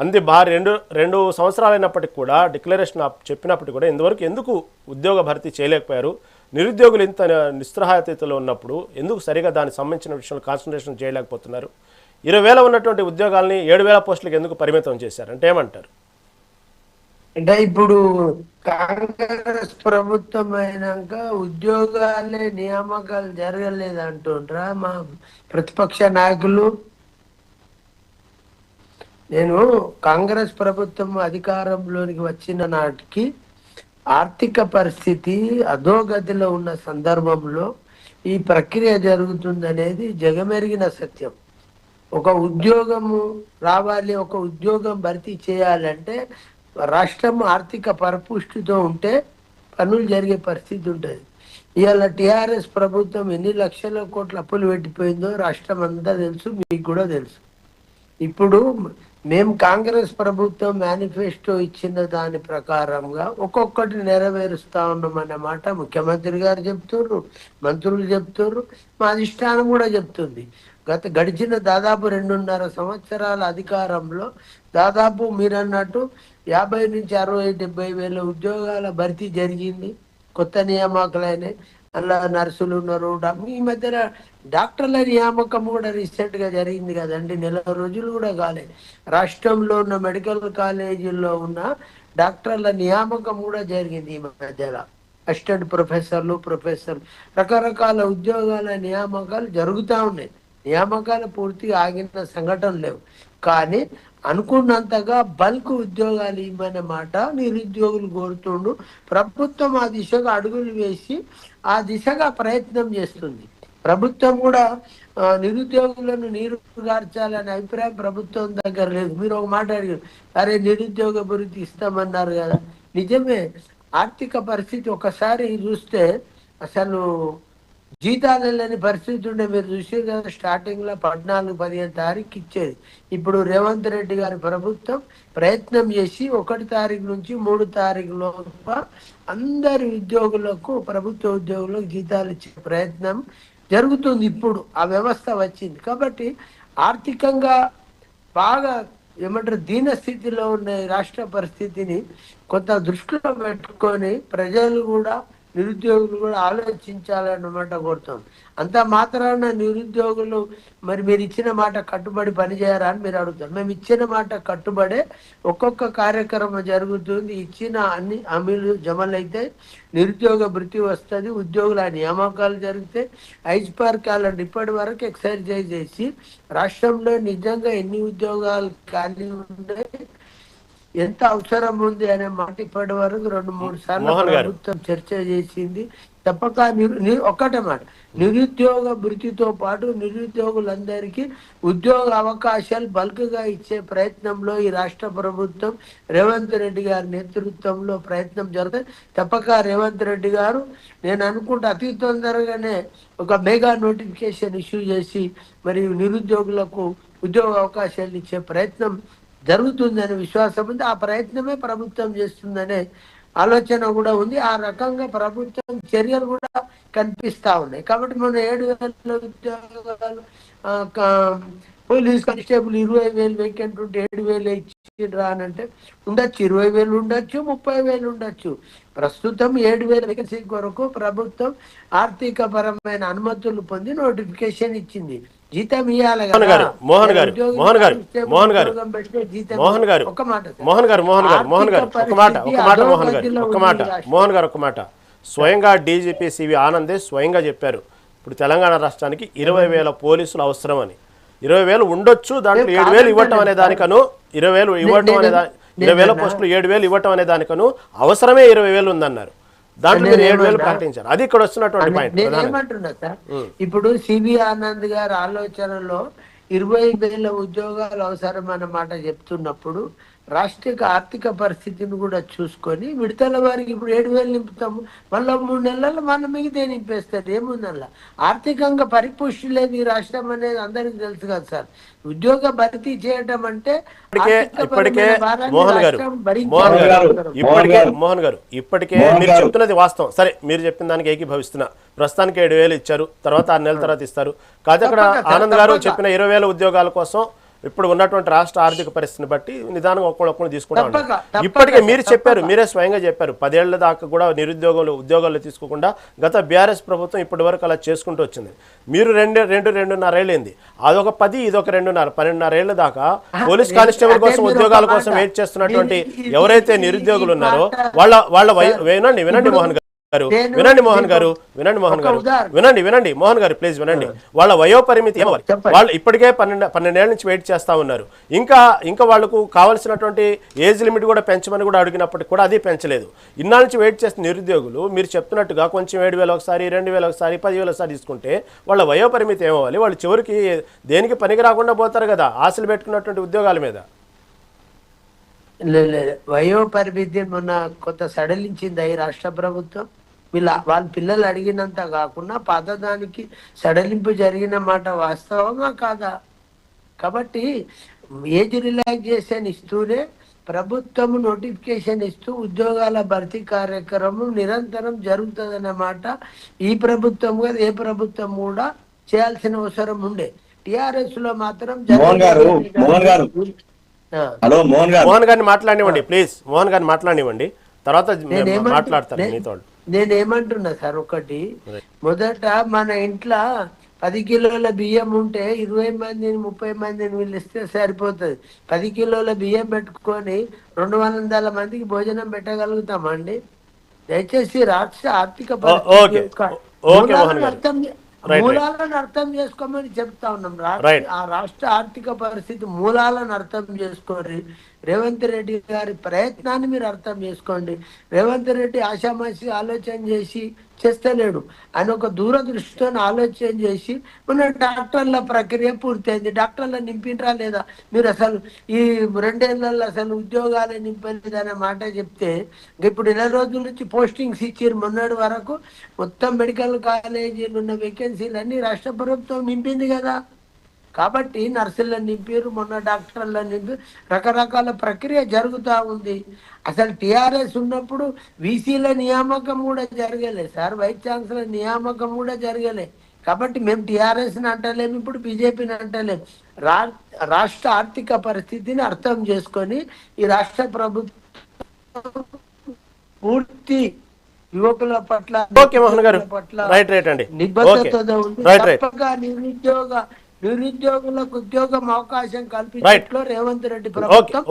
అంది బాగా రెండు సంవత్సరాలైనప్పటికీ కూడా డిక్లరేషన్ చెప్పినప్పటికీ కూడా ఇంతవరకు ఎందుకు ఉద్యోగ భర్తీ చేయలేకపోయారు? నిరుద్యోగులు ఇంత నిస్సహాయతలో ఉన్నప్పుడు ఎందుకు సరిగా దానికి సంబంధించిన విషయంలో కాన్సన్ట్రేషన్ చేయలేకపోతున్నారు? 20,000 ఉన్నటువంటి ఉద్యోగాల్ని 7,000 పోస్టులకు ఎందుకు పరిమితం చేశారు అంటే ఏమంటారు? అంటే ఇప్పుడు కాంగ్రెస్ ప్రభుత్వం అయినాక ఉద్యోగాలే నియామకాలు జరగలేదు అంటుండ్రా మా ప్రతిపక్ష నాయకులు. నేను కాంగ్రెస్ ప్రభుత్వం అధికారంలోనికి వచ్చిన నాటికి ఆర్థిక పరిస్థితి అధోగతిలో ఉన్న సందర్భంలో ఈ ప్రక్రియ జరుగుతుందనేది జగమెరిగిన సత్యం. ఒక ఉద్యోగము రావాలి, ఒక ఉద్యోగం భర్తీ చేయాలంటే రాష్ట్రం ఆర్థిక పరిపుష్టితో ఉంటే పనులు జరిగే పరిస్థితి ఉంటుంది. ఇవాళ టిఆర్ఎస్ ప్రభుత్వం ఎన్ని లక్షల కోట్ల అప్పులు పెట్టిపోయిందో రాష్ట్రం అంతా తెలుసు, మీకు కూడా తెలుసు. ఇప్పుడు మేము కాంగ్రెస్ ప్రభుత్వం మేనిఫెస్టో ఇచ్చిన దాని ప్రకారంగా ఒక్కొక్కటి నెరవేరుస్తా ఉన్నామన్నమాట ముఖ్యమంత్రి గారు చెప్తున్నారు, మంత్రులు చెప్తున్నారు, మా అధిష్టానం కూడా చెప్తుంది. గడిచిన దాదాపు 2.5 సంవత్సరాల అధికారంలో దాదాపు మీరన్నట్టు 50 నుంచి 60, 70 వేల ఉద్యోగాల భర్తీ జరిగింది. కొత్త నియామకాలైనాయి. అలా నర్సులు ఉన్నారు. ఈ మధ్యన డాక్టర్ల నియామకం కూడా రీసెంట్ గా జరిగింది కదండి, నెల రోజులు కూడా కాలేదు. రాష్ట్రంలో ఉన్న మెడికల్ కాలేజీల్లో ఉన్న డాక్టర్ల నియామకం కూడా జరిగింది ఈ మధ్యలో. అసిస్టెంట్ ప్రొఫెసర్లు, రకరకాల ఉద్యోగాల నియామకాలు జరుగుతూ ఉన్నాయి. నియామకాలు పూర్తిగా ఆగిన సంఘటనలు లేవు. కానీ అనుకున్నంతగా బల్క్ ఉద్యోగాలు ఇవ్వనే మాట నిరుద్యోగులు కోరుతుండు. ప్రభుత్వం ఆ దిశగా అడుగులు వేసి ఆ దిశగా ప్రయత్నం చేస్తుంది. ప్రభుత్వం కూడా నిరుద్యోగులను నీరు గార్చాలనే అభిప్రాయం ప్రభుత్వం దగ్గర లేదు. మీరు ఒక మాట అడిగారు, అరే నిరుద్యోగ భృతి ఇస్తామన్నారు కదా. నిజమే, ఆర్థిక పరిస్థితి ఒకసారి చూస్తే అసలు జీతాలు వెళ్ళని పరిస్థితి ఉండే. మీరు చూసారు కదా, స్టార్టింగ్ లో 14-15 తారీఖు ఇచ్చేది. ఇప్పుడు రేవంత్ రెడ్డి గారి ప్రభుత్వం ప్రయత్నం చేసి 1 తారీఖు నుంచి 3 తారీఖు లోప అందరి ఉద్యోగులకు, ప్రభుత్వ ఉద్యోగులకు జీతాలు ఇచ్చే ప్రయత్నం జరుగుతుంది. ఇప్పుడు ఆ వ్యవస్థ వచ్చింది కాబట్టి ఆర్థికంగా బాగా ఏమంటారు దీన స్థితిలో ఉన్న రాష్ట్ర పరిస్థితిని కొంత దృష్టిలో పెట్టుకొని ప్రజలు కూడా, నిరుద్యోగులు కూడా ఆలోచించాలన్నమాట కోరుతాం. అంత మాత్రాన నిరుద్యోగులు మరి మీరు ఇచ్చిన మాట కట్టుబడి పనిచేయరా అని మీరు అడుగుతారు. మేము ఇచ్చిన మాట కట్టుబడే ఒక్కొక్క కార్యక్రమం జరుగుతుంది. ఇచ్చిన అన్ని హామీలు జమలైతే నిరుద్యోగ భృతి వస్తుంది, ఉద్యోగుల నియామకాలు జరిగితే ఐస్పార్ క్యాలెండర్ ఇప్పటి వరకు ఎక్సర్సైజ్ చేసి రాష్ట్రంలో నిజంగా ఎన్ని ఉద్యోగాలు ఖాళీ ఉన్నాయి, ఎంత అవసరం ఉంది అనే మాట ఇప్పటి వరకు 2-3 సార్లు ప్రభుత్వం చర్చ చేసింది. తప్పక ఒక్కటే మాట, నిరుద్యోగ భృతితో పాటు నిరుద్యోగులందరికీ ఉద్యోగ అవకాశాలు బల్క్ గా ఇచ్చే ప్రయత్నంలో ఈ రాష్ట్ర ప్రభుత్వం రేవంత్ రెడ్డి గారి నేతృత్వంలో ప్రయత్నం జరుగుతుంది. తప్పక రేవంత్ రెడ్డి గారు నేను అనుకుంటే అతి తొందరగానే ఒక మెగా నోటిఫికేషన్ ఇష్యూ చేసి మరి నిరుద్యోగులకు ఉద్యోగ అవకాశాలు ఇచ్చే ప్రయత్నం జరుగుతుందనే విశ్వాసం ఉంది. ఆ ప్రయత్నమే ప్రభుత్వం చేస్తుందనే ఆలోచన కూడా ఉంది. ఆ రకంగా ప్రభుత్వం చర్యలు కూడా కనిపిస్తా ఉన్నాయి. కాబట్టి మన 7,000 ఉద్యోగాలు, పోలీస్ కానిస్టేబుల్ 20,000 వేకెంట్ ఉంటే 7,000 ఇచ్చిరా అని అంటే ఉండొచ్చు, 20,000 ఉండొచ్చు, 30,000 ఉండొచ్చు. ప్రస్తుతం 7,000 వేకెన్సీ కొరకు ప్రభుత్వం ఆర్థిక పరమైన అనుమతులు పొంది నోటిఫికేషన్ ఇచ్చింది. జీతం ఇవ్వాలి కదా. మోహన్ గారు ఒక మాట స్వయంగా డీజీపీ సివి ఆనందే స్వయంగా చెప్పారు, ఇప్పుడు తెలంగాణ రాష్ట్రానికి 20,000 పోలీసులు అవసరమని. 20,000 ఉండొచ్చు, దాంట్లో 7,000 ఇవ్వటం అనే దానికను 20,000 ఇవ్వటం అనే 20,000 పోస్టులు 7,000 ఇవ్వటం అనే దానికను అవసరమే 20,000 ఉందన్నారు. దాంట్లో 7,000 ప్రకటించారు. అది ఇక్కడ వస్తున్నటువంటి పాయింట్. ఏమంటున్నా సార్, ఇప్పుడు సివి ఆనంద్ గారి ఆలోచనలో 20,000 ఉద్యోగాలు అవసరం అన్నమాట చెప్తున్నప్పుడు రాష్ట్రీయ ఆర్థిక పరిస్థితిని కూడా చూసుకొని విడతల వారికి ఇప్పుడు 7,000 నింపుతాము, మళ్ళీ 3 నెలల్లో మన మిగతా నింపేస్తారు. ఏముందల్లా ఆర్థికంగా పరిపుష్టి లేదు ఈ రాష్ట్రం అనేది అందరికి తెలుసు కదా సార్. ఉద్యోగ భర్తీ చేయటం అంటే ఇప్పటికే మీరు చెప్తున్నది వాస్తవం. సరే, మీరు చెప్పిన దానికి ఏకీభవిస్తున్నా. ప్రస్తుతానికి 7,000 ఇచ్చారు, తర్వాత 6 నెలల తర్వాత ఇస్తారు. కాదు, అక్కడ ఆనంద్ గారు చెప్పిన 20,000 ఉద్యోగాల కోసం ఇప్పుడు ఉన్నటువంటి రాష్ట్ర ఆర్థిక పరిస్థితిని బట్టి నిదానంగా ఒక్కొక్కరు తీసుకుంటా ఉన్నారు. తప్పక ఇప్పటికే మీరు చెప్పారు, మీరే స్వయంగా చెప్పారు, 10 ఏళ్ల దాకా కూడా ఉద్యోగాలు తీసుకోకుండా గత బీఆర్ఎస్ ప్రభుత్వం ఇప్పటి వరకు అలా చేసుకుంటూ వచ్చింది. మీరు 2.5 ఏళ్ళైంది, అదొక 10, ఇదొక 2.5, 12.5 ఏళ్ల దాకా పోలీస్ కానిస్టేబుల్ కోసం ఉద్యోగాల కోసం వెయిట్ చేస్తున్నటువంటి ఎవరైతే నిరుద్యోగులు ఉన్నారో వాళ్ళ వినండి మోహన్ గారు, వినండి మోహన్ గారు, వినండి మోహన్ గారు, ప్లీజ్ వినండి. వాళ్ళ వయోపరిమితి వాళ్ళు ఇప్పటికే 12 ఏళ్ల నుంచి వెయిట్ చేస్తా ఉన్నారు. ఇంకా వాళ్ళకు కావాల్సినటువంటి ఏజ్ లిమిట్ కూడా పెంచమని కూడా అడిగినప్పటికి కూడా అది పెంచలేదు. ఇన్నాళ్ళ నుంచి వెయిట్ చేస్తున్న నిరుద్యోగులు మీరు చెప్తున్నట్టుగా కొంచెం 7,000 ఒకసారి, 2,000 ఒకసారి, 10,000 ఒకసారి తీసుకుంటే వాళ్ళ వయోపరిమితి ఏమవ్వాలి? వాళ్ళు చివరికి దేనికి పనికి రాకుండా పోతారు కదా ఆశలు పెట్టుకున్నటువంటి ఉద్యోగాల మీద. లేదు, వయోపరిమితి మొన్న కొంత సడలించింది ఈ రాష్ట్ర ప్రభుత్వం. వాళ్ళ పిల్లలు అడిగినంత కాకుండా పాతదానికి సడలింపు జరిగిన మాట వాస్తవంగా కాదా? కాబట్టి ఏజ్ రిలాక్సేషన్ ఇస్తూనే ప్రభుత్వం నోటిఫికేషన్ ఇస్తూ ఉద్యోగాల భర్తీ కార్యక్రమం నిరంతరం జరుగుతుందన్నమాట ఈ ప్రభుత్వం కాదు, ఏ ప్రభుత్వం కూడా చేయాల్సిన అవసరం ఉండే. టిఆర్ఎస్ లో మాత్రం మోహన్ గారిని మాట్లాడివ్వండి ప్లీజ్, మోహన్ గారిని మాట్లాడివ్వండి, తర్వాత మాట్లాడతారు మీతో. నేనేమంటున్నా సార్, ఒకటి మొదట మన ఇంట్లో 10 కిలోల బియ్యం ఉంటే 20 మందిని 30 మందిని వీళ్ళు ఇస్తే సరిపోతుంది. 10 కిలోల బియ్యం పెట్టుకొని 200 మందికి భోజనం పెట్టగలుగుతామండి? దయచేసి రాష్ట్ర ఆర్థిక మూలాలను అర్థం చేసుకోమని చెప్తా ఉన్నాం. రాష్ట్ర ఆర్థిక పరిస్థితి మూలాలను అర్థం చేసుకోండి. రేవంత్ రెడ్డి గారి ప్రయత్నాన్ని మీరు అర్థం చేసుకోండి. రేవంత్ రెడ్డి ఆషామాషి ఆలోచన చేసి చేస్తలేడు, ఆయన ఒక దూరదృష్టితో ఆలోచన చేసి మన డాక్టర్ల ప్రక్రియ పూర్తయింది. డాక్టర్ల నింపినరా లేదా? మీరు అసలు ఈ 2 ఏళ్లలో అసలు ఉద్యోగాలు నింపలేదు అనే మాట చెప్తే, ఇప్పుడు 20 రోజుల నుంచి పోస్టింగ్స్ ఇచ్చారు. మొన్నటి వరకు మొత్తం మెడికల్ కాలేజీలు ఉన్న వేకెన్సీలన్నీ రాష్ట్ర ప్రభుత్వం నింపింది కదా. కాబట్టి నర్సులను నింపారు, మొన్న డాక్టర్లను నింపారు, రకరకాల ప్రక్రియ జరుగుతూ ఉంది. అసలు టిఆర్ఎస్ ఉన్నప్పుడు వీసీల నియామకం కూడా జరగలే సార్, వైస్ ఛాన్సలర్ నియామకం కూడా జరగలే. కాబట్టి మేము టిఆర్ఎస్ని అంటలేము, ఇప్పుడు బీజేపీని అంటలేము. రాష్ట్ర ఆర్థిక పరిస్థితిని అర్థం చేసుకొని ఈ రాష్ట్ర ప్రభుత్వం పూర్తి యువకుల పట్ల నిబద్ధతతో ఉంది. తప్పగా నిరుద్యోగులకు ఉద్యోగం అవకాశం కల్పించడంలో రేవంత్ రెడ్డి ప్రభుత్వం